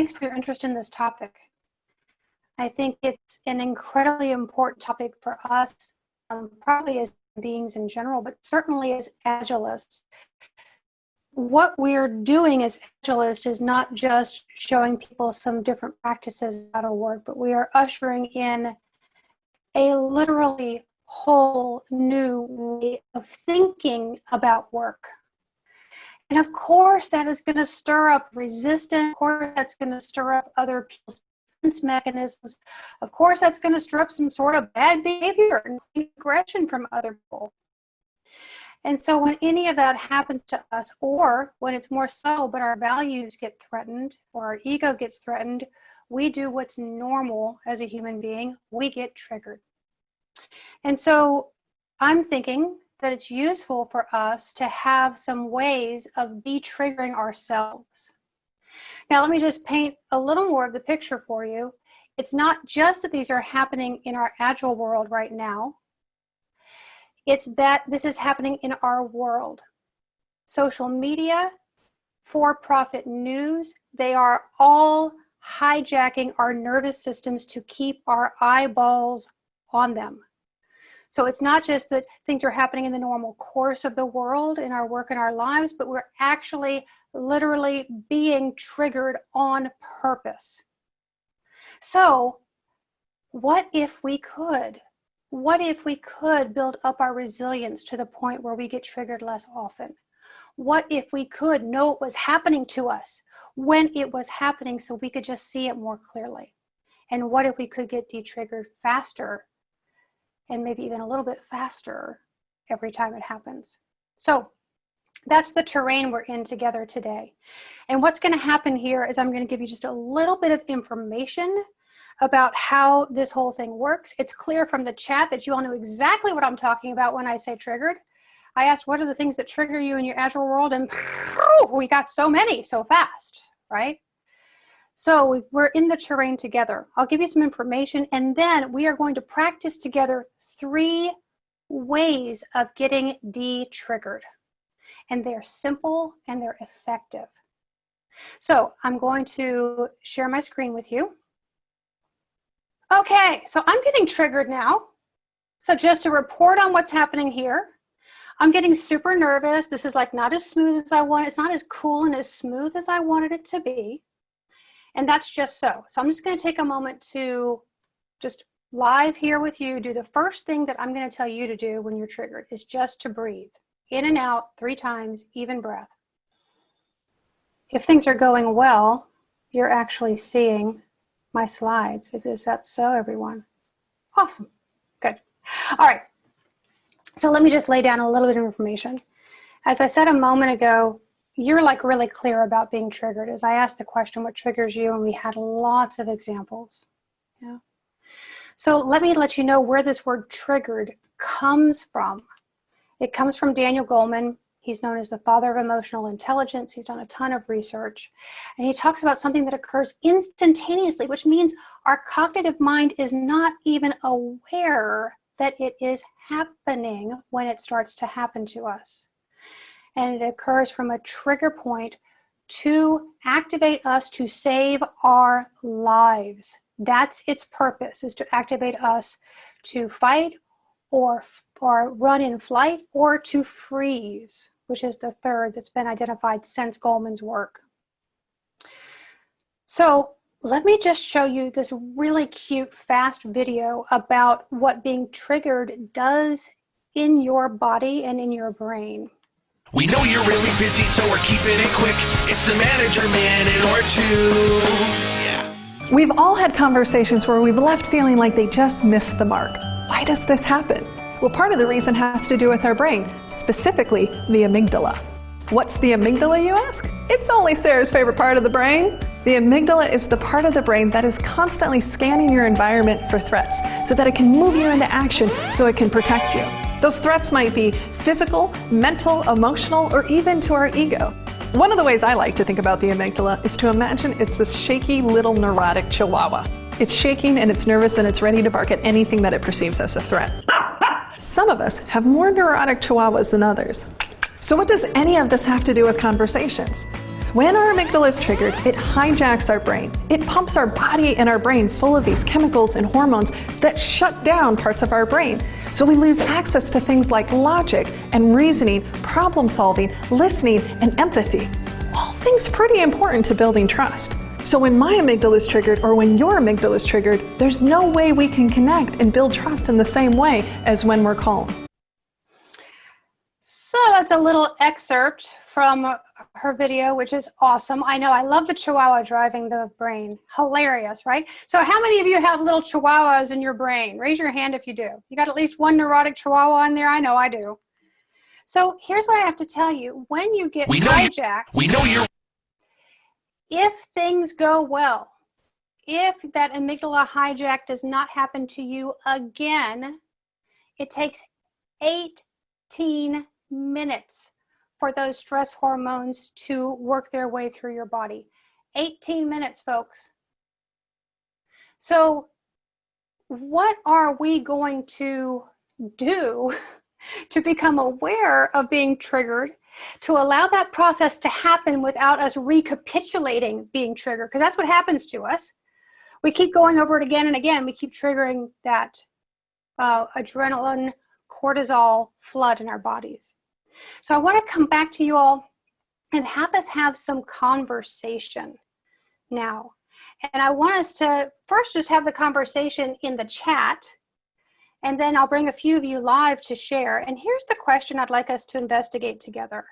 thanks for your interest in this topic. I think it's an incredibly important topic for us, probably as beings in general, but certainly as Agilists. What we're doing as Agilists is not just showing people some different practices how to work, but we are ushering in a literally whole new way of thinking about work. And of course, that is going to stir up resistance. Of course, that's going to stir up other people's defense mechanisms. Of course, that's going to stir up some sort of bad behavior and aggression from other people. And so when any of that happens to us, or when it's more subtle, but our values get threatened, or our ego gets threatened, we do what's normal as a human being. We get triggered. And so I'm thinking that it's useful for us to have some ways of de-triggering ourselves. Now, let me just paint a little more of the picture for you. It's not just that these are happening in our Agile world right now. It's that this is happening in our world. Social media, for-profit news, they are all hijacking our nervous systems to keep our eyeballs on them. So it's not just that things are happening in the normal course of the world, in our work and our lives, but we're actually literally being triggered on purpose. So what if we could? What if we could build up our resilience to the point where we get triggered less often? What if we could know what was happening to us when it was happening so we could just see it more clearly? And what if we could get de-triggered faster and maybe even a little bit faster every time it happens? So that's the terrain we're in together today. And what's going to happen here is I'm going to give you just a little bit of information about how this whole thing works. It's clear from the chat that you all know exactly what I'm talking about when I say triggered. I asked, what are the things that trigger you in your Agile world? And we got so many so fast, right? So we're in the terrain together. I'll give you some information, and then we are going to practice together 3 ways of getting de-triggered. And they're simple and they're effective. So I'm going to share my screen with you. Okay, so I'm getting triggered now. So just to report on what's happening here, I'm getting super nervous. This is like not as smooth as I want. It's not as cool and as smooth as I wanted it to be. And that's just so. So I'm just going to take a moment to just live here with you, do the first thing that I'm going to tell you to do when you're triggered is just to breathe. In and out 3 times, even breath. If things are going well, you're actually seeing my slides. Is that so, everyone? Awesome. Good. All right. So let me just lay down a little bit of information. As I said a moment ago, you're like really clear about being triggered. As I asked the question, what triggers you? And we had lots of examples. Yeah. So let me let you know where this word triggered comes from. It comes from Daniel Goleman. He's known as the father of emotional intelligence. He's done a ton of research. And he talks about something that occurs instantaneously, which means our cognitive mind is not even aware that it is happening when it starts to happen to us. And it occurs from a trigger point to activate us to save our lives. That's its purpose, is to activate us to fight or run in flight or to freeze, which is the third that's been identified since Goleman's work. So let me just show you this really cute, fast video about what being triggered does in your body and in your brain. We know you're really busy, so we're keeping it quick. It's the manager minute or 2. Yeah. We've all had conversations where we've left feeling like they just missed the mark. Why does this happen? Well, part of the reason has to do with our brain, specifically the amygdala. What's the amygdala, you ask? It's only Sarah's favorite part of the brain. The amygdala is the part of the brain that is constantly scanning your environment for threats so that it can move you into action so it can protect you. Those threats might be physical, mental, emotional, or even to our ego. One of the ways I like to think about the amygdala is to imagine it's this shaky little neurotic chihuahua. It's shaking and it's nervous and it's ready to bark at anything that it perceives as a threat. Some of us have more neurotic chihuahuas than others. So what does any of this have to do with conversations? When our amygdala is triggered, it hijacks our brain. It pumps our body and our brain full of these chemicals and hormones that shut down parts of our brain. So we lose access to things like logic and reasoning, problem solving, listening, and empathy. All things pretty important to building trust. So when my amygdala is triggered or when your amygdala is triggered, there's no way we can connect and build trust in the same way as when we're calm. So that's a little excerpt from her video, which is awesome. I know, I love the Chihuahua driving the brain. Hilarious, right? So how many of you have little Chihuahuas in your brain? Raise your hand if you do. You got at least one neurotic Chihuahua in there? I know I do. So here's what I have to tell you. When you get hijacked, if things go well, if that amygdala hijack does not happen to you again, it takes 18 minutes for those stress hormones to work their way through your body. 18 minutes, folks. So what are we going to do to become aware of being triggered, to allow that process to happen without us recapitulating being triggered? Because that's what happens to us. We keep going over it again and again. We keep triggering that adrenaline, cortisol flood in our bodies. So I want to come back to you all and have us have some conversation now. And I want us to first just have the conversation in the chat, and then I'll bring a few of you live to share. And here's the question I'd like us to investigate together.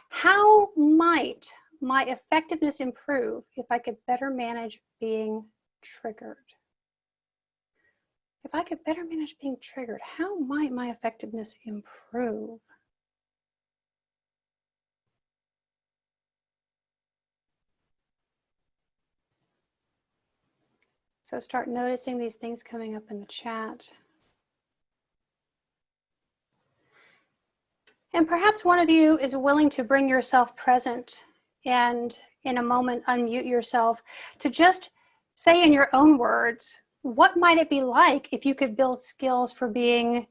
How might my effectiveness improve if I could better manage being triggered? If I could better manage being triggered, how might my effectiveness improve? So start noticing these things coming up in the chat. And perhaps one of you is willing to bring yourself present and in a moment unmute yourself to just say in your own words, what might it be like if you could build skills for being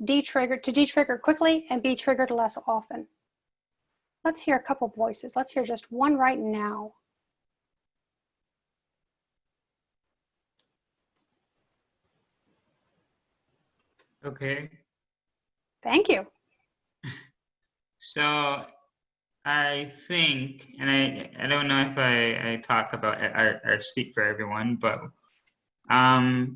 de-triggered, to de-trigger quickly and be triggered less often? Let's hear a couple voices. Let's hear just one right now. Okay. Thank you. So I think, and I don't know if I talk about or speak for everyone, but I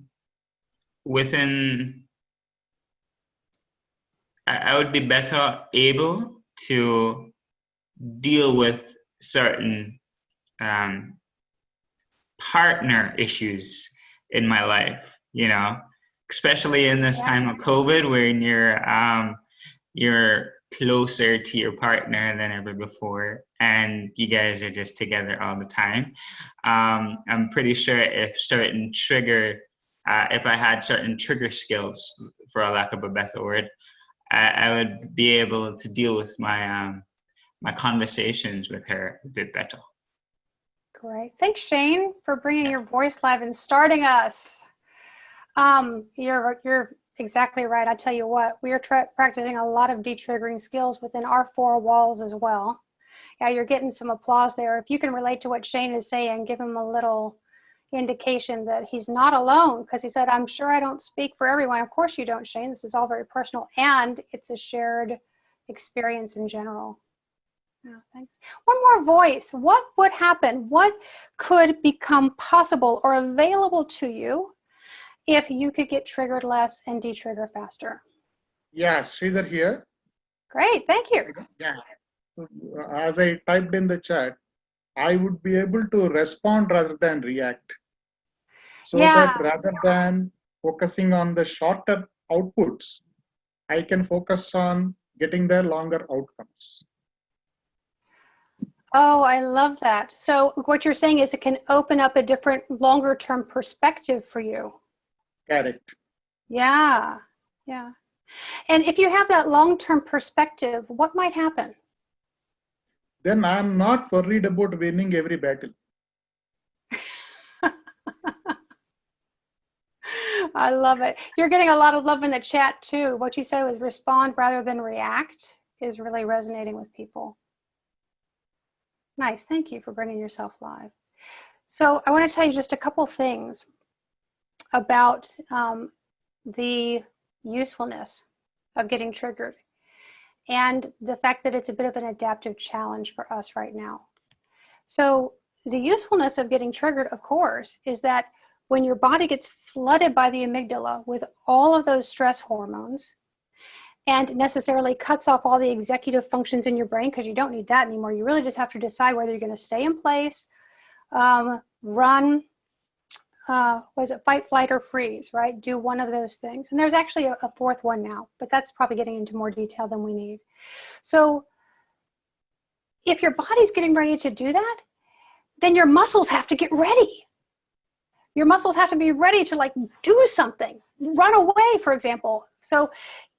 would be better able to deal with certain partner issues in my life, you know, especially in this time of COVID, when you're closer to your partner than ever before, and you guys are just together all the time. I'm pretty sure if I had certain trigger skills, for a lack of a better word, I would be able to deal with my my conversations with her a bit better. Great. Thanks, Shane, for bringing your voice live and starting us. You're exactly right. I tell you what, we are practicing a lot of de-triggering skills within our four walls as well. Yeah, you're getting some applause there. If you can relate to what Shane is saying, give him a little indication that he's not alone, because he said, I'm sure I don't speak for everyone. Of course you don't, Shane. This is all very personal, and it's a shared experience in general. Oh, thanks. One more voice. What would happen? What could become possible or available to you if you could get triggered less and de-trigger faster? Yeah, Sridhar here. Great, thank you. Yeah, as I typed in the chat, I would be able to respond rather than react. So that rather than focusing on the shorter outputs, I can focus on getting the longer outcomes. Oh, I love that. So what you're saying is it can open up a different longer term perspective for you. Correct. Yeah, yeah. And if you have that long-term perspective, what might happen? Then I'm not worried about winning every battle. I love it. You're getting a lot of love in the chat too. What you said was respond rather than react is really resonating with people. Nice. Thank you for bringing yourself live. So I want to tell you just a couple things about the usefulness of getting triggered and the fact that it's a bit of an adaptive challenge for us right now. So the usefulness of getting triggered, of course, is that when your body gets flooded by the amygdala with all of those stress hormones and necessarily cuts off all the executive functions in your brain, because you don't need that anymore. You really just have to decide whether you're going to stay in place, run, fight, flight, or freeze, right? Do one of those things. And there's actually a fourth one now, but that's probably getting into more detail than we need. So if your body's getting ready to do that, then your muscles have to get ready. Your muscles have to be ready to like do something, run away, for example. So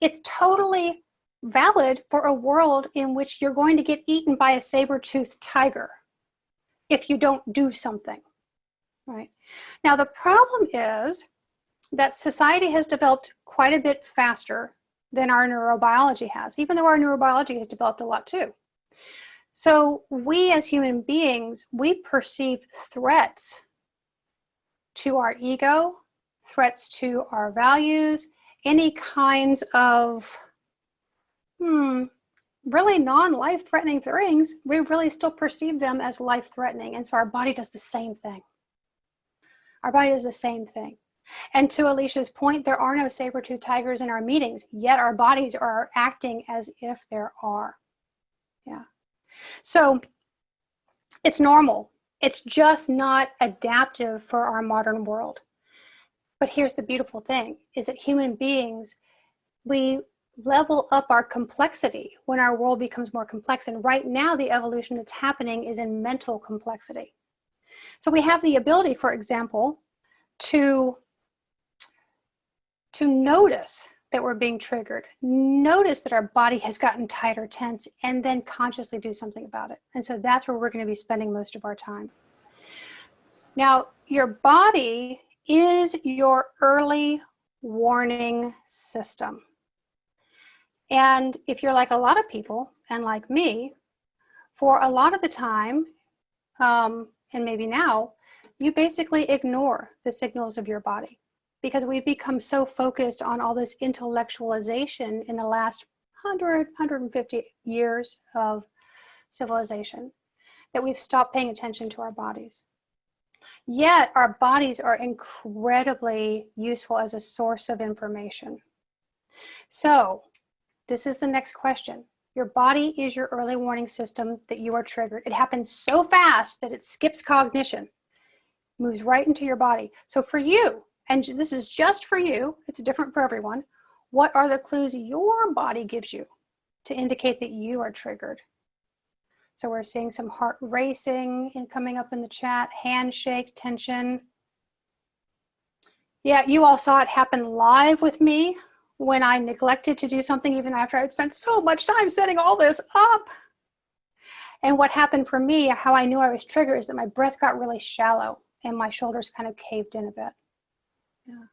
it's totally valid for a world in which you're going to get eaten by a saber-toothed tiger if you don't do something, right? Now, the problem is that society has developed quite a bit faster than our neurobiology has, even though our neurobiology has developed a lot too. So we as human beings, we perceive threats to our ego, threats to our values, any kinds of really non-life-threatening things, we really still perceive them as life-threatening. And so our body does the same thing. Our body does the same thing. And to Alicia's point, there are no saber-toothed tigers in our meetings, yet our bodies are acting as if there are. Yeah. So it's normal. It's just not adaptive for our modern world. But here's the beautiful thing, is that human beings, we level up our complexity when our world becomes more complex. And right now, the evolution that's happening is in mental complexity. So we have the ability, for example, to notice that we're being triggered, notice that our body has gotten tight or tense, and then consciously do something about it. And so that's where we're going to be spending most of our time. Now, your body is your early warning system. And if you're like a lot of people, and like me, for a lot of the time, and maybe now, you basically ignore the signals of your body because we've become so focused on all this intellectualization in the last 150 years of civilization that we've stopped paying attention to our bodies. Yet our bodies are incredibly useful as a source of information. So this is the next question. Your body is your early warning system that you are triggered. It happens so fast that it skips cognition, moves right into your body. So for you, and this is just for you, it's different for everyone, what are the clues your body gives you to indicate that you are triggered? So we're seeing some heart racing and coming up in the chat, handshake, tension. Yeah, you all saw it happen live with me when I neglected to do something even after I'd spent so much time setting all this up. And what happened for me, how I knew I was triggered, is that my breath got really shallow and my shoulders kind of caved in a bit. Yeah.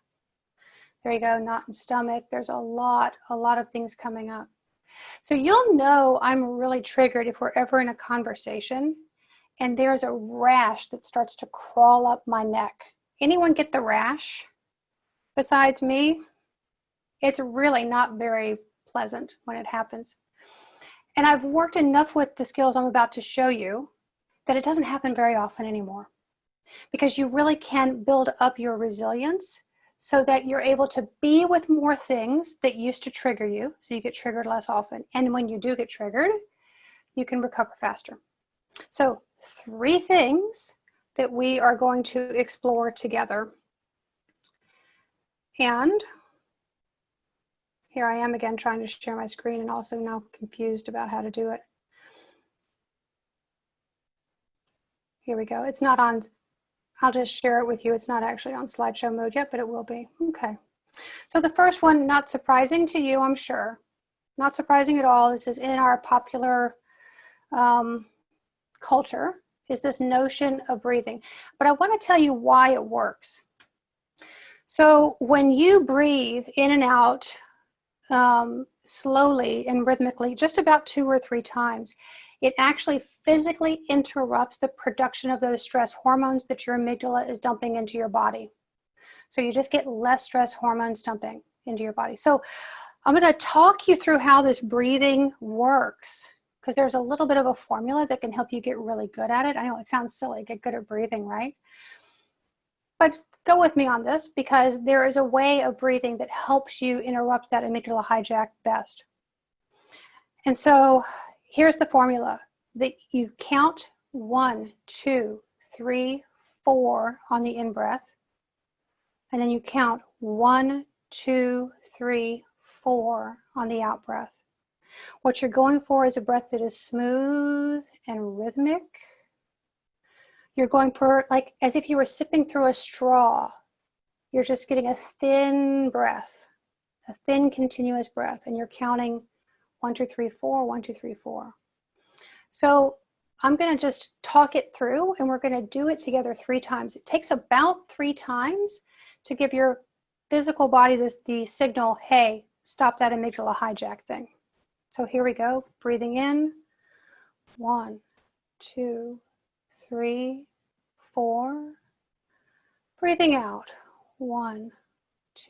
There you go, knot in stomach. There's a lot of things coming up. So you'll know I'm really triggered if we're ever in a conversation and there's a rash that starts to crawl up my neck. Anyone get the rash besides me? It's really not very pleasant when it happens. And I've worked enough with the skills I'm about to show you that it doesn't happen very often anymore, because you really can build up your resilience so that you're able to be with more things that used to trigger you, so you get triggered less often. And when you do get triggered, you can recover faster. So 3 things that we are going to explore together. And here I am again trying to share my screen and also now confused about how to do it. Here we go. It's not on, I'll just share it with you. It's not actually on slideshow mode yet, but it will be. Okay. So the first one, not surprising to you, I'm sure. Not surprising at all. This is in our popular culture, is this notion of breathing. But I want to tell you why it works. So when you breathe in and out slowly and rhythmically, just about 2 or 3 times, it actually physically interrupts the production of those stress hormones that your amygdala is dumping into your body. So you just get less stress hormones dumping into your body. So I'm going to talk you through how this breathing works, because there's a little bit of a formula that can help you get really good at it. I know it sounds silly, get good at breathing, right? But go with me on this, because there is a way of breathing that helps you interrupt that amygdala hijack best. And so here's the formula: that you count 1, 2, 3, 4 on the in-breath, and then you count 1, 2, 3, 4 on the out-breath. What you're going for is a breath that is smooth and rhythmic. You're going for, like, as if you were sipping through a straw. You're just getting a thin breath, a thin continuous breath, and you're counting 1, 2, 3, 4, 1, 2, 3, 4. So I'm going to just talk it through, and we're going to do it together 3 times. It takes about 3 times to give your physical body the signal, hey, stop that amygdala hijack thing. So here we go. Breathing in, 1, 2, 3, 4. Breathing out, 1,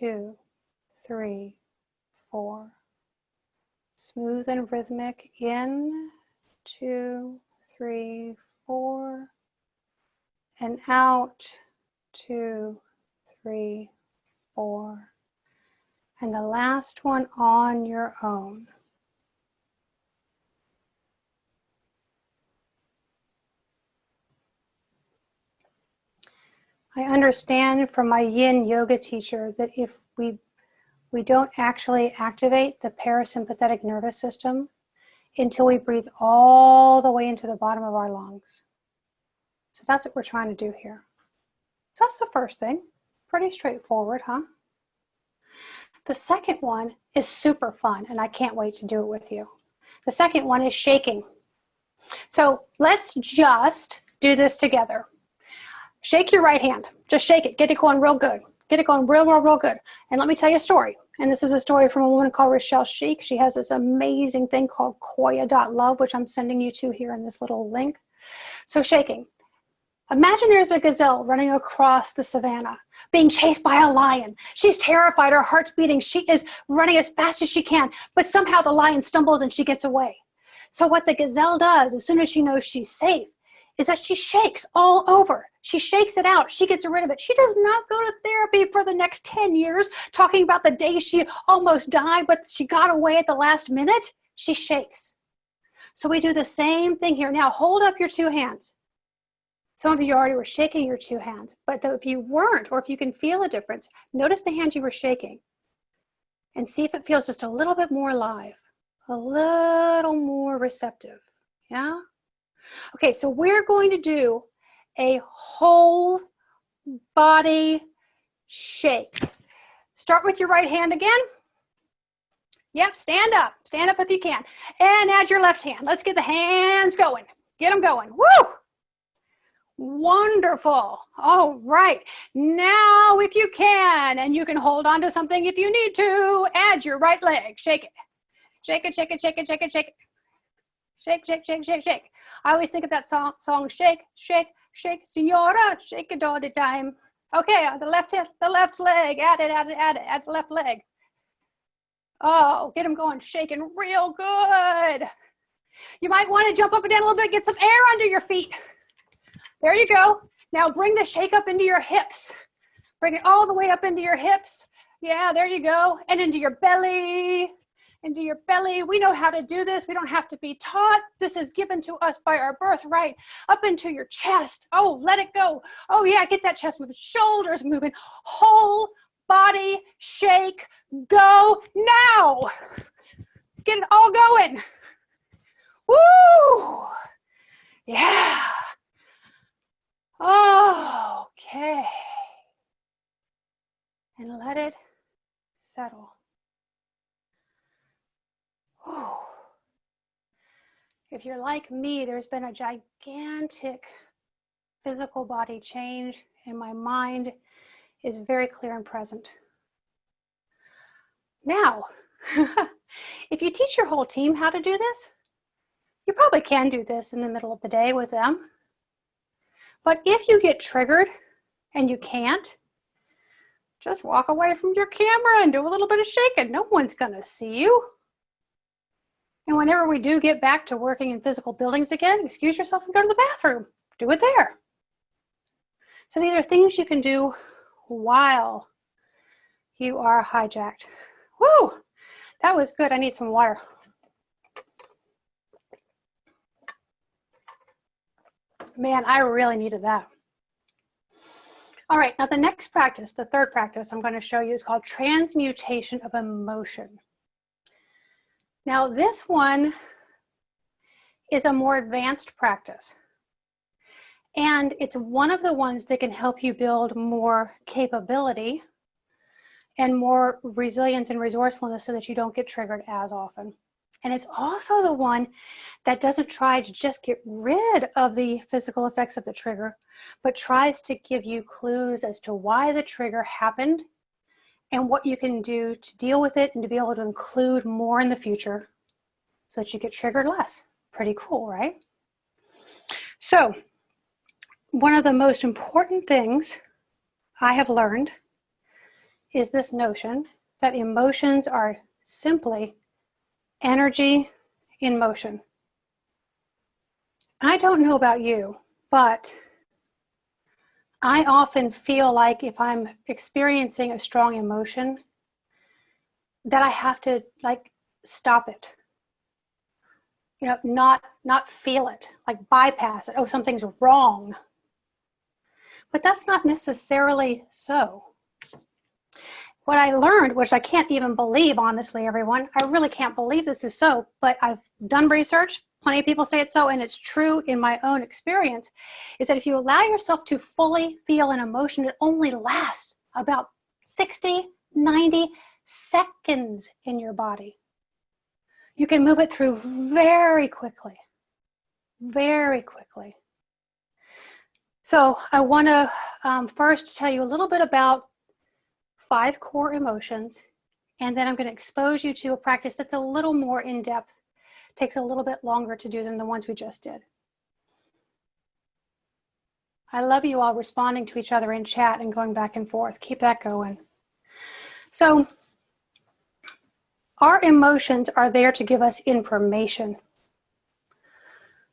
2, 3, 4. Smooth and rhythmic. In, 2, 3, 4. And out, 2, 3, 4. And the last one on your own. I understand from my yin yoga teacher that if we don't actually activate the parasympathetic nervous system until we breathe all the way into the bottom of our lungs. So that's what we're trying to do here. So that's the first thing. Pretty straightforward, huh? The second one is super fun, and I can't wait to do it with you. The second one is shaking. So let's just do this together. Shake your right hand. Just shake it. Get it going real good. Get it going real, real, real good. And let me tell you a story. And this is a story from a woman called Rochelle Sheik. She has this amazing thing called Koya.love, which I'm sending you to here in this little link. So shaking. Imagine there's a gazelle running across the savannah, being chased by a lion. She's terrified. Her heart's beating. She is running as fast as she can. But somehow the lion stumbles and she gets away. So what the gazelle does, as soon as she knows she's safe, is that she shakes all over. She shakes it out. She gets rid of it. She does not go to therapy for the next 10 years talking about the day she almost died, but she got away at the last minute. She shakes. So we do the same thing here. Now hold up your 2 hands. Some of you already were shaking your 2 hands, but if you weren't, or if you can feel a difference, notice the hand you were shaking and see if it feels just a little bit more alive, a little more receptive. Yeah? Okay, so we're going to do a whole body shake. Start with your right hand again. Yep, stand up if you can. And add your left hand. Let's get the hands going. Get them going. Woo! Wonderful. All right. Now, if you can, and you can hold on to something if you need to, add your right leg. Shake it. Shake it, shake it, shake it, shake it, shake it. Shake, shake, shake, shake, shake. I always think of that song, shake, shake, shake, Senora, shake it all the time. Okay, the left leg, add the left leg. Oh, get them going, shaking real good. You might want to jump up and down a little bit, get some air under your feet. There you go. Now bring the shake up into your hips. Bring it all the way up into your hips. Yeah, there you go. And into your belly. Into your belly. We know how to do this. We don't have to be taught. This is given to us by our birthright. Up into your chest. Oh, let it go. Oh yeah, get that chest moving. Shoulders moving. Whole body shake. Go now. Get it all going. Woo! Yeah. Okay. And let it settle. Whew. If you're like me, there's been a gigantic physical body change, and my mind is very clear and present. Now, If you teach your whole team how to do this, you probably can do this in the middle of the day with them. But if you get triggered and you can't, just walk away from your camera and do a little bit of shaking. No one's going to see you. And whenever we do get back to working in physical buildings again, excuse yourself and go to the bathroom. Do it there. So these are things you can do while you are hijacked. Woo! That was good. I need some water. Man, I really needed that. All right, now the next practice, the third practice I'm going to show you is called transmutation of emotion. Now this one is a more advanced practice. And it's one of the ones that can help you build more capability and more resilience and resourcefulness so that you don't get triggered as often. And it's also the one that doesn't try to just get rid of the physical effects of the trigger, but tries to give you clues as to why the trigger happened and what you can do to deal with it and to be able to include more in the future so that you get triggered less. Pretty cool, right? So, one of the most important things I have learned is this notion that emotions are simply energy in motion. I don't know about you, but I often feel like if I'm experiencing a strong emotion, that I have to like stop it. You know, not feel it, like bypass it. Oh, something's wrong. But that's not necessarily so. What I learned, which I can't even believe, honestly, everyone, I really can't believe this is so, but I've done research, plenty of people say it's so, and it's true in my own experience, is that if you allow yourself to fully feel an emotion, it only lasts about 60, 90 seconds in your body. You can move it through very quickly, very quickly. So I want to first tell you a little bit about 5 core emotions, and then I'm going to expose you to a practice that's a little more in-depth, takes a little bit longer to do than the ones we just did. I love you all responding to each other in chat and going back and forth. Keep that going. So our emotions are there to give us information,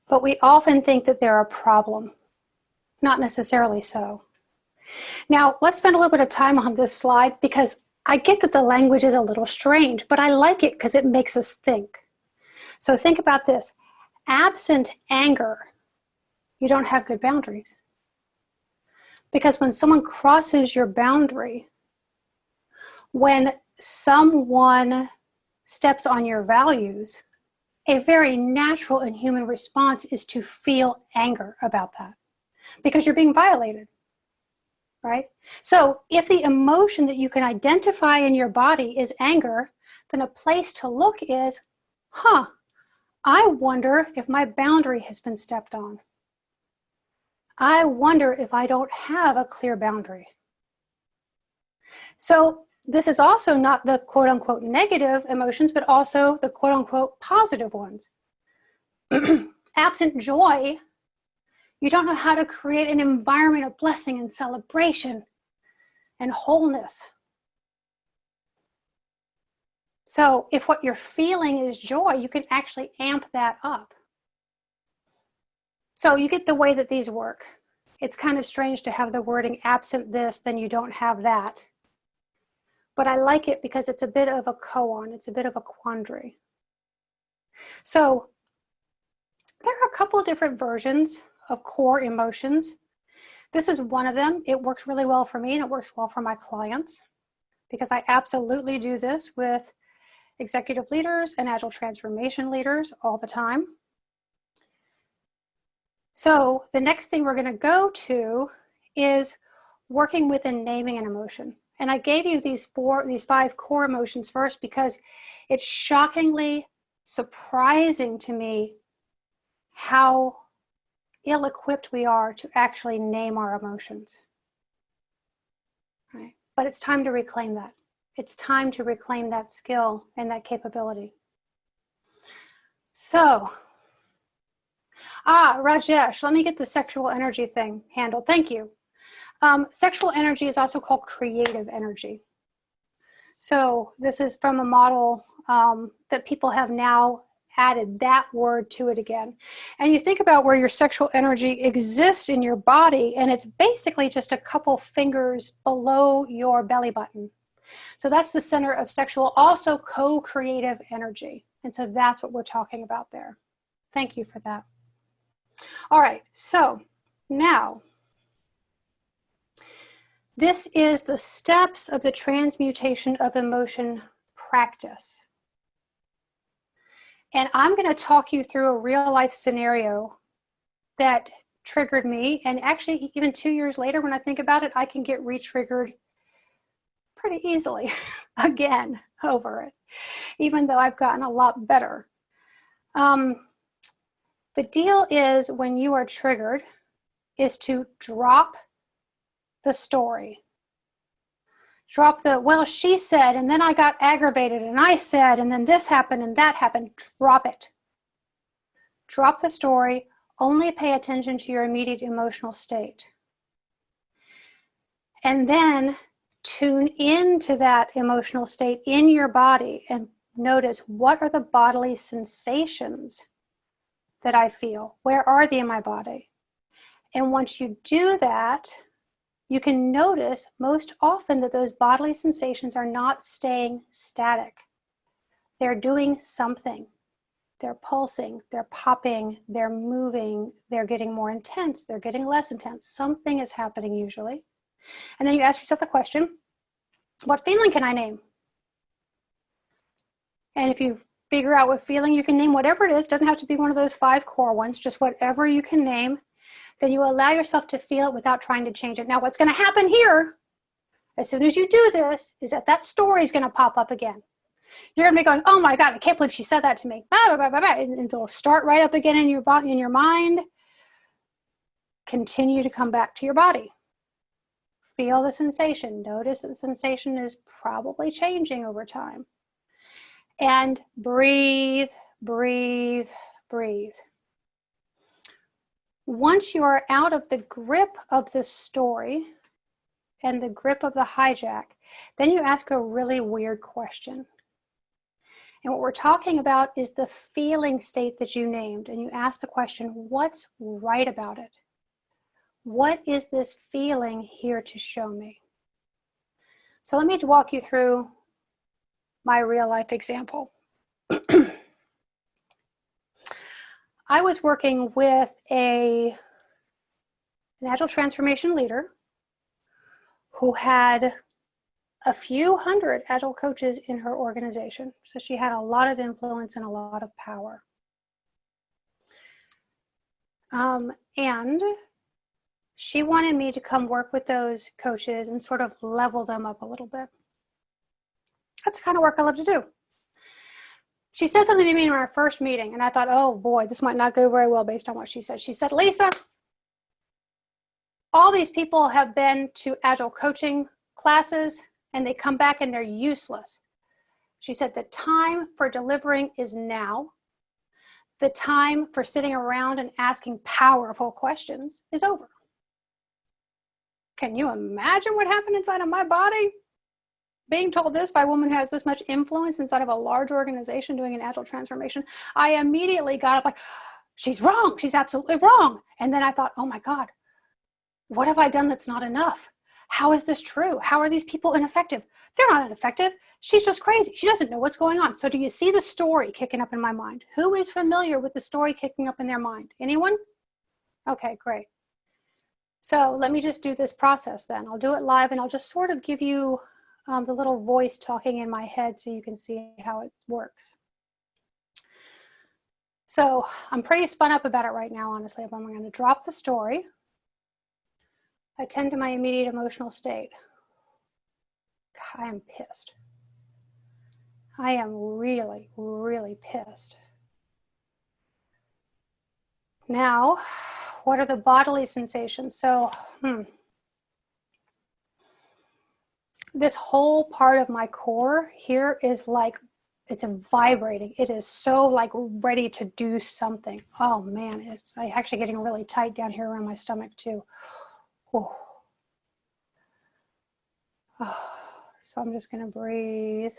but we often think that they're a problem. Not necessarily so. Now, let's spend a little bit of time on this slide because I get that the language is a little strange, but I like it because it makes us think. So think about this. Absent anger, you don't have good boundaries. Because when someone crosses your boundary, when someone steps on your values, a very natural and human response is to feel anger about that because you're being violated. Right? So if the emotion that you can identify in your body is anger, then a place to look is, I wonder if my boundary has been stepped on. I wonder if I don't have a clear boundary. So this is also not the quote unquote negative emotions, but also the quote unquote positive ones. Absent joy, you don't know how to create an environment of blessing and celebration and wholeness. So if what you're feeling is joy, you can actually amp that up. So you get the way that these work. It's kind of strange to have the wording absent this, then you don't have that. But I like it because it's a bit of a koan, it's a bit of a quandary. So there are a couple of different versions of core emotions. This is one of them. It works really well for me and it works well for my clients because I absolutely do this with executive leaders and agile transformation leaders all the time. So the next thing we're going to go to is working with and naming an emotion. And I gave you these 5 core emotions first because it's shockingly surprising to me how ill-equipped we are to actually name our emotions. Right? But it's time to reclaim that. It's time to reclaim that skill and that capability. So, Rajesh, let me get the sexual energy thing handled. Thank you. Sexual energy is also called creative energy. So this is from a model that people have now added that word to it again. And you think about where your sexual energy exists in your body, and it's basically just a couple fingers below your belly button. So that's the center of sexual, also co-creative energy. And so that's what we're talking about there. Thank you for that. All right, so now, this is the steps of the transmutation of emotion practice. And I'm going to talk you through a real life scenario that triggered me. And actually, even 2 years later, when I think about it, I can get re-triggered pretty easily again over it, even though I've gotten a lot better. The deal is, when you are triggered, is to drop the story. Drop the, well, she said, and then I got aggravated, and I said, and then this happened, and that happened. Drop it. Drop the story. Only pay attention to your immediate emotional state. And then tune into that emotional state in your body and notice, what are the bodily sensations that I feel? Where are they in my body? And once you do that, you can notice most often that those bodily sensations are not staying static. They're doing something. They're pulsing, they're popping, they're moving, they're getting more intense, they're getting less intense. Something is happening usually. And then you ask yourself the question, what feeling can I name? And if you figure out what feeling you can name, whatever it is, doesn't have to be one of those 5 core ones, just whatever you can name, then you allow yourself to feel it without trying to change it. Now, what's going to happen here, as soon as you do this, is that that story is going to pop up again. You're going to be going, oh my God, I can't believe she said that to me. And it'll start right up again in your body, in your mind. Continue to come back to your body. Feel the sensation. Notice that the sensation is probably changing over time. And breathe, breathe, breathe. Once you are out of the grip of the story and the grip of the hijack, then you ask a really weird question. And what we're talking about is the feeling state that you named. And you ask the question, what's right about it? What is this feeling here to show me? So let me walk you through my real life example. I was working with an Agile transformation leader who had a few hundred Agile coaches in her organization. So she had a lot of influence and a lot of power. And she wanted me to come work with those coaches and sort of level them up a little bit. That's the kind of work I love to do. She said something to me in our first meeting, and I thought, oh boy, this might not go very well based on what she said. She said, Lyssa, all these people have been to Agile coaching classes, and they come back and they're useless. She said, the time for delivering is now. The time for sitting around and asking powerful questions is over. Can you imagine what happened inside of my body? Being told this by a woman who has this much influence inside of a large organization doing an Agile transformation, I immediately got up like, she's wrong. She's absolutely wrong. And then I thought, oh my God, what have I done that's not enough? How is this true? How are these people ineffective? They're not ineffective. She's just crazy. She doesn't know what's going on. So do you see the story kicking up in my mind? Who is familiar with the story kicking up in their mind? Anyone? Okay, great. So let me just do this process then. I'll do it live, and I'll just sort of give you the little voice talking in my head so you can see how it works. So I'm pretty spun up about it right now, honestly. If I'm going to drop the story, attend to my immediate emotional state. I am pissed. I am really, really pissed. Now, what are the bodily sensations? So, this whole part of my core here is like, it's vibrating. It is so like ready to do something. Oh man, it's actually getting really tight down here around my stomach too. Oh. Oh. So I'm just going to breathe.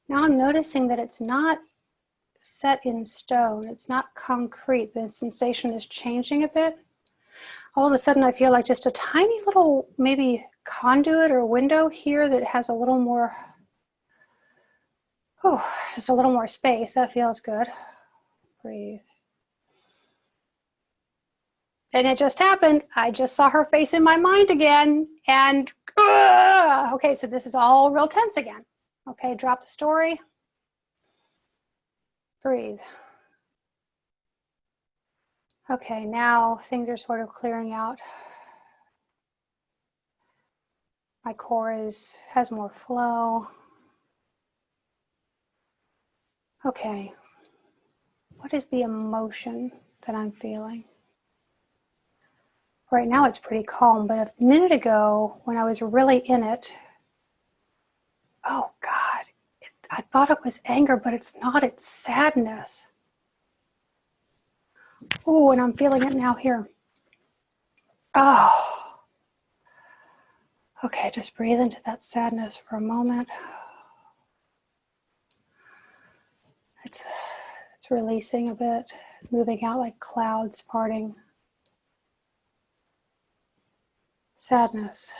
Now I'm noticing that it's not set in stone. It's not concrete. The sensation is changing a bit. All of a sudden I feel like just a tiny little maybe conduit or window here that has a little more, just a little more space. That feels good. Breathe. And it just happened. I just saw her face in my mind again. And okay, so this is all real tense again. Okay, drop the story. Breathe. Okay, now things are sort of clearing out. My core has more flow. Okay, what is the emotion that I'm feeling? Right now it's pretty calm, but a minute ago when I was really in it, oh God, I thought it was anger, but it's not, it's sadness. Oh, and I'm feeling it now here. Oh. Okay, just breathe into that sadness for a moment. It's releasing a bit, moving out like clouds parting. Sadness.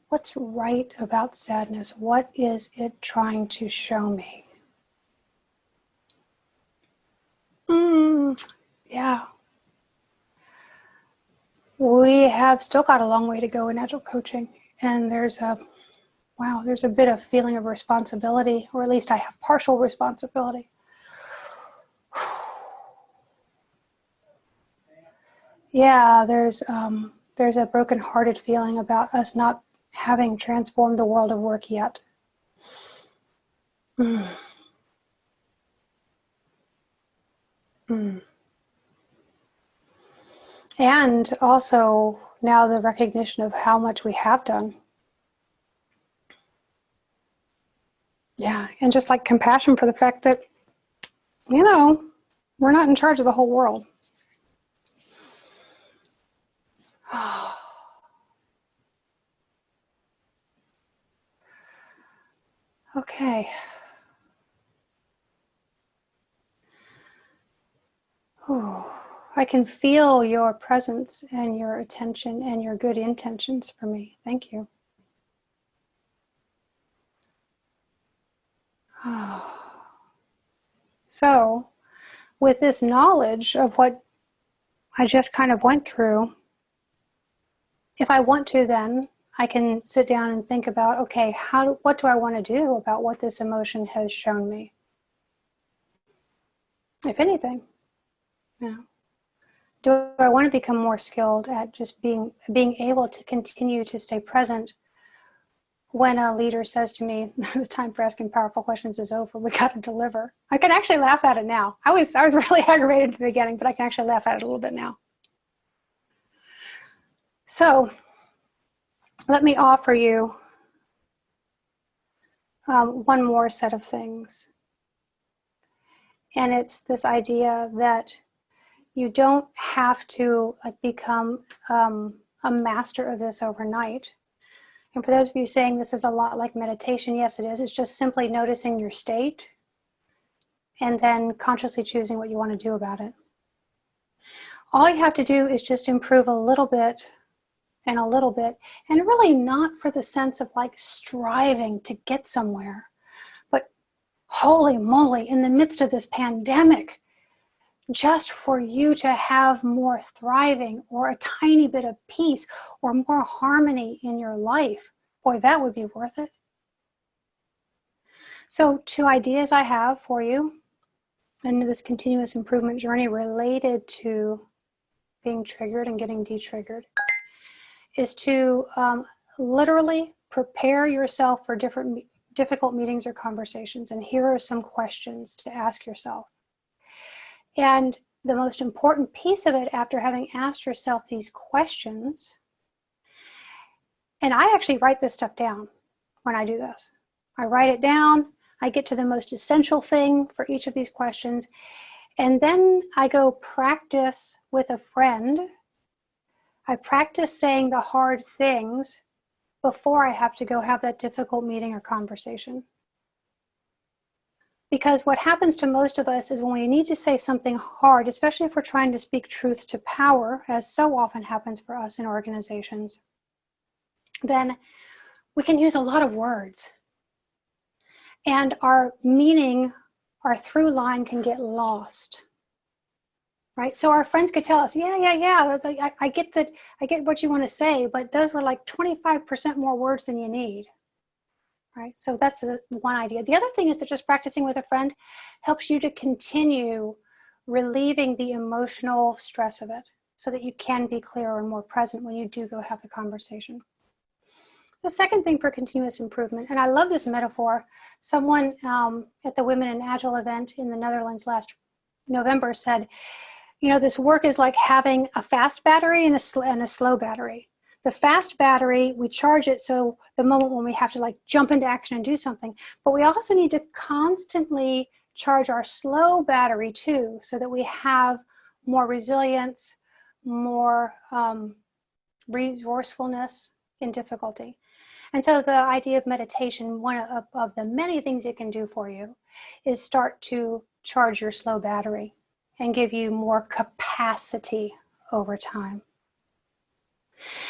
What's right about sadness? What is it trying to show me? Yeah. We have still got a long way to go in Agile coaching, and there's a bit of feeling of responsibility, or at least I have partial responsibility. Yeah, there's a broken-hearted feeling about us not having transformed the world of work yet. And also now the recognition of how much we have done. Yeah, and just like compassion for the fact that, you know, we're not in charge of the whole world. Okay. I can feel your presence and your attention and your good intentions for me. Thank you. So, with this knowledge of what I just kind of went through, if I want to, then I can sit down and think about, okay, what do I want to do about what this emotion has shown me? If anything, you know. Do I want to become more skilled at just being able to continue to stay present when a leader says to me, the time for asking powerful questions is over, we got to deliver? I can actually laugh at it now. I was really aggravated at the beginning, but I can actually laugh at it a little bit now. So let me offer you one more set of things. And it's this idea that you don't have to become a master of this overnight. And for those of you saying this is a lot like meditation, yes, it is. It's just simply noticing your state and then consciously choosing what you want to do about it. All you have to do is just improve a little bit, and really not for the sense of like striving to get somewhere, but holy moly, in the midst of this pandemic, just for you to have more thriving or a tiny bit of peace or more harmony in your life, boy, that would be worth it. So 2 ideas I have for you in this continuous improvement journey related to being triggered and getting de-triggered is to literally prepare yourself for difficult meetings or conversations. And here are some questions to ask yourself. And the most important piece of it, after having asked yourself these questions, And I actually write this stuff down when I do this. I write it down. I get to the most essential thing for each of these questions. And then I go practice with a friend. I practice saying the hard things before I have to go have that difficult meeting or conversation. Because what happens to most of us is when we need to say something hard, especially if we're trying to speak truth to power, as so often happens for us in organizations, then we can use a lot of words. And our meaning, our through line can get lost. Right? So our friends could tell us, yeah. I get what you want to say, but those were like 25% more words than you need. Right? So that's one idea. The other thing is that just practicing with a friend helps you to continue relieving the emotional stress of it so that you can be clearer and more present when you do go have the conversation. The second thing for continuous improvement, and I love this metaphor, someone at the Women in Agile event in the Netherlands last November said, you know, this work is like having a fast battery and a slow battery. The fast battery, we charge it so the moment when we have to like jump into action and do something, but we also need to constantly charge our slow battery too, so that we have more resilience, more resourcefulness in difficulty. And so the idea of meditation, one of the many things it can do for you, is start to charge your slow battery and give you more capacity over time.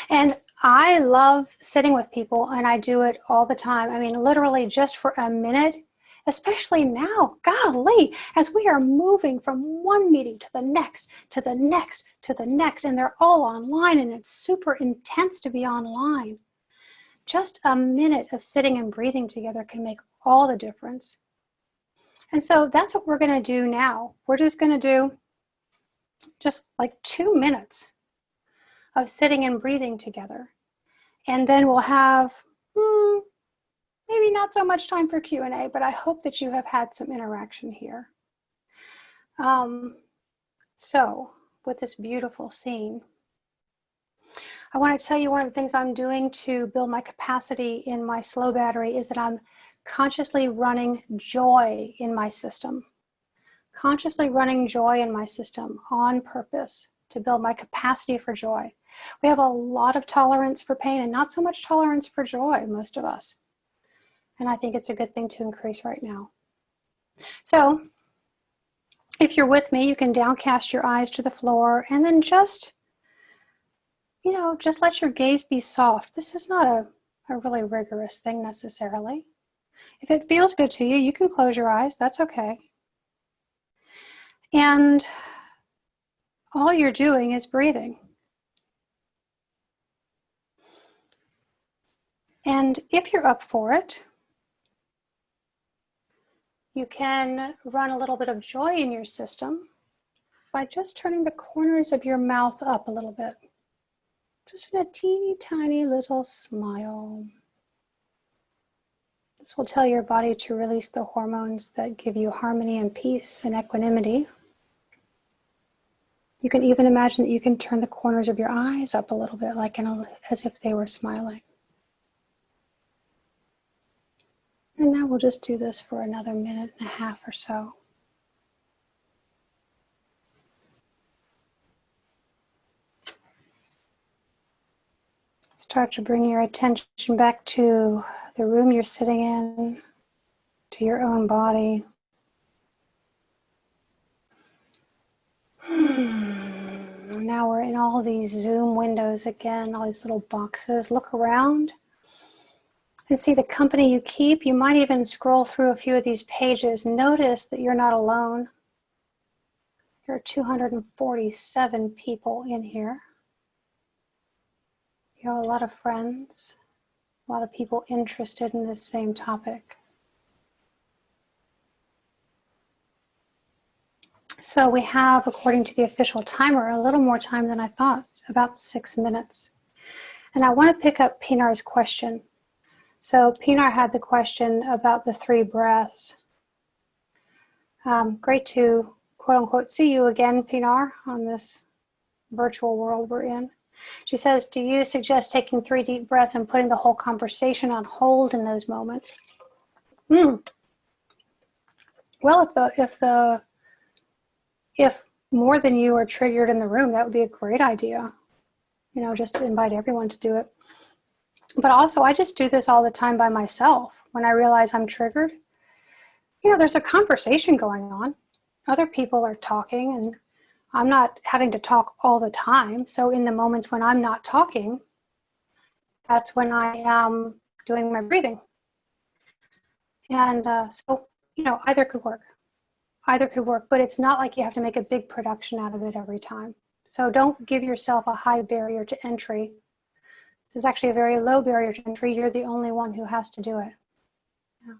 And I love sitting with people, and I do it all the time. I mean, literally just for a minute, especially now, golly, as we are moving from one meeting to the next, to the next, to the next, and they're all online, and it's super intense to be online. Just a minute of sitting and breathing together can make all the difference. And so that's what we're going to do now. We're just going to do just like 2 minutes of sitting and breathing together. And then we'll have maybe not so much time for Q&A, but I hope that you have had some interaction here. So with this beautiful scene, I want to tell you one of the things I'm doing to build my capacity in my slow battery is that I'm consciously running joy in my system. Consciously running joy in my system on purpose to build my capacity for joy. We have a lot of tolerance for pain and not so much tolerance for joy, most of us. And I think it's a good thing to increase right now. So if you're with me, you can downcast your eyes to the floor and then just let your gaze be soft. This is not a really rigorous thing necessarily. If it feels good to you, you can close your eyes. That's okay. And all you're doing is breathing. And if you're up for it, you can run a little bit of joy in your system by just turning the corners of your mouth up a little bit. Just in a teeny tiny little smile. This will tell your body to release the hormones that give you harmony and peace and equanimity. You can even imagine that you can turn the corners of your eyes up a little bit, like as if they were smiling. And now we'll just do this for another 1.5 minutes or so. Start to bring your attention back to the room you're sitting in, to your own body. Now we're in all these Zoom windows again, all these little boxes. Look around and see the company you keep. You might even scroll through a few of these pages. Notice that you're not alone. There are 247 people in here. You have a lot of friends, a lot of people interested in the same topic. So we have, according to the official timer, a little more time than I thought, about 6 minutes. And I want to pick up Pinar's question. So Pinar had the question about the 3 breaths. Great to, quote unquote, see you again, Pinar, on this virtual world we're in. She says, do you suggest taking 3 deep breaths and putting the whole conversation on hold in those moments? Well, if more than you are triggered in the room, that would be a great idea. You know, just to invite everyone to do it. But also, I just do this all the time by myself. When I realize I'm triggered, you know, there's a conversation going on. Other people are talking, and I'm not having to talk all the time. So in the moments when I'm not talking, that's when I am doing my breathing. And so, you know, either could work. Either could work, but it's not like you have to make a big production out of it every time. So don't give yourself a high barrier to entry. This is actually a very low barrier to entry. You're the only one who has to do it. Yeah.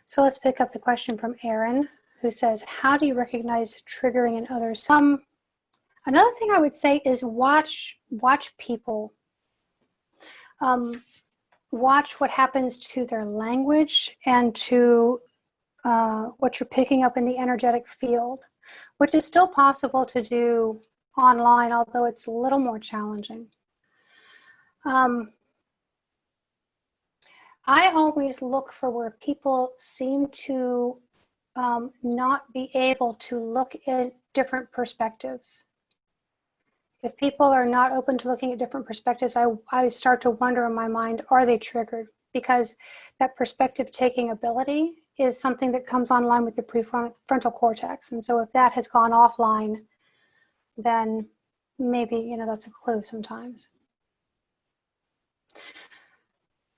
So let's pick up the question from Erin, who says, how do you recognize triggering in others? Another thing I would say is watch people. Watch what happens to their language and to what you're picking up in the energetic field, which is still possible to do online, although it's a little more challenging. I always look for where people seem to not be able to look at different perspectives. If people are not open to looking at different perspectives, I start to wonder in my mind, are they triggered? Because that perspective taking ability is something that comes online with the prefrontal cortex. And so if that has gone offline, then maybe, you know, that's a clue sometimes.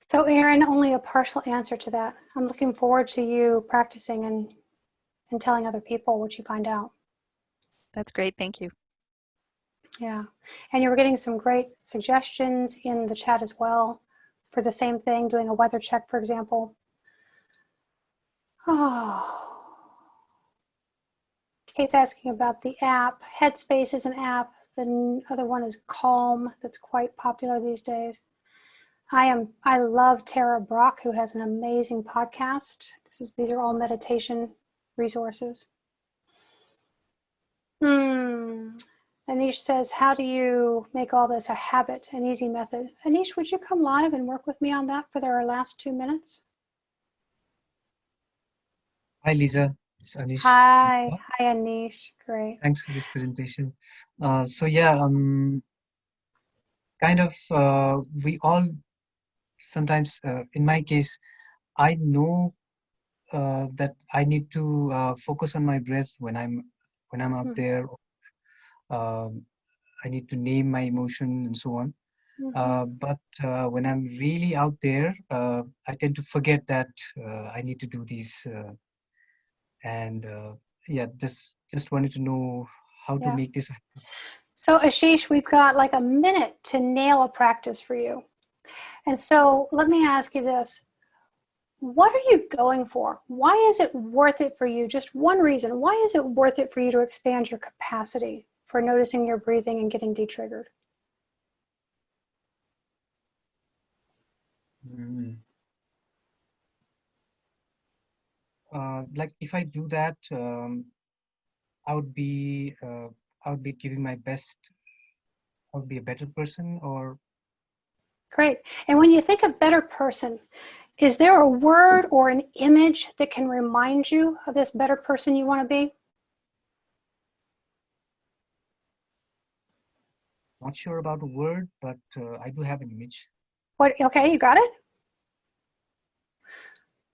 So Erin, only a partial answer to that. I'm looking forward to you practicing and telling other people what you find out. That's great, thank you. Yeah, and you were getting some great suggestions in the chat as well for the same thing, doing a weather check, for example. Oh, Kate's asking about the app. Headspace is an app. The other one is Calm, that's quite popular these days. I love Tara Brock, who has an amazing podcast. These are all meditation resources. Anish says, how do you make all this a habit, an easy method? Anish, would you come live and work with me on that for our last 2 minutes? Hi, Lisa. It's Anish. Hi, Anish. Great. Thanks for this presentation. So yeah, we all sometimes, in my case, I know that I need to focus on my breath when I'm out there. I need to name my emotion and so on. But when I'm really out there, I tend to forget that I need to do these. Yeah, just wanted to know how to make this happen. So Ashish, we've got like a minute to nail a practice for you. And so let me ask you this. What are you going for? Why is it worth it for you? Just one reason. Why is it worth it for you to expand your capacity for noticing your breathing and getting de-triggered? Like if I do that, I would be giving my best. I would be a better person, or. Great. And when you think of better person, is there a word or an image that can remind you of this better person you want to be? Not sure about a word, but I do have an image. What? Okay, you got it?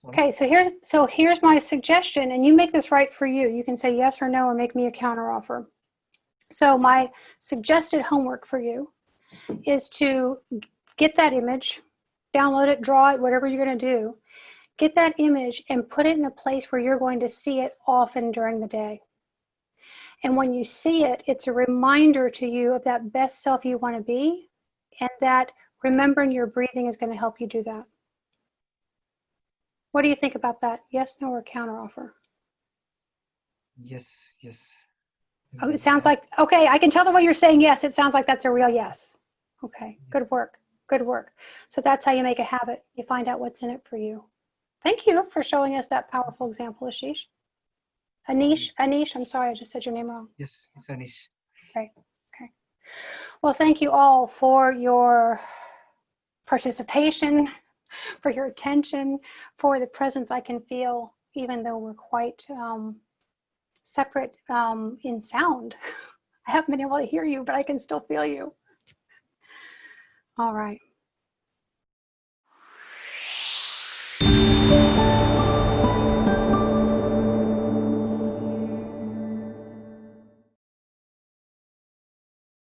Okay, so here's my suggestion, and you make this right for you. You can say yes or no or make me a counteroffer. So my suggested homework for you is to get that image, download it, draw it, whatever you're going to do. Get that image and put it in a place where you're going to see it often during the day. And when you see it, it's a reminder to you of that best self you want to be, and that remembering your breathing is going to help you do that. What do you think about that? Yes, no, or counteroffer? Yes, yes. Oh, it sounds like, okay, I can tell the way you're saying yes. It sounds like that's a real yes. Okay, good work, good work. So that's how you make a habit. You find out what's in it for you. Thank you for showing us that powerful example, Ashish. Anish, I'm sorry, I just said your name wrong. Yes, it's Anish. Right, okay. Well, thank you all for your participation, for your attention, for the presence I can feel, even though we're quite separate in sound. I haven't been able to hear you, but I can still feel you. All right.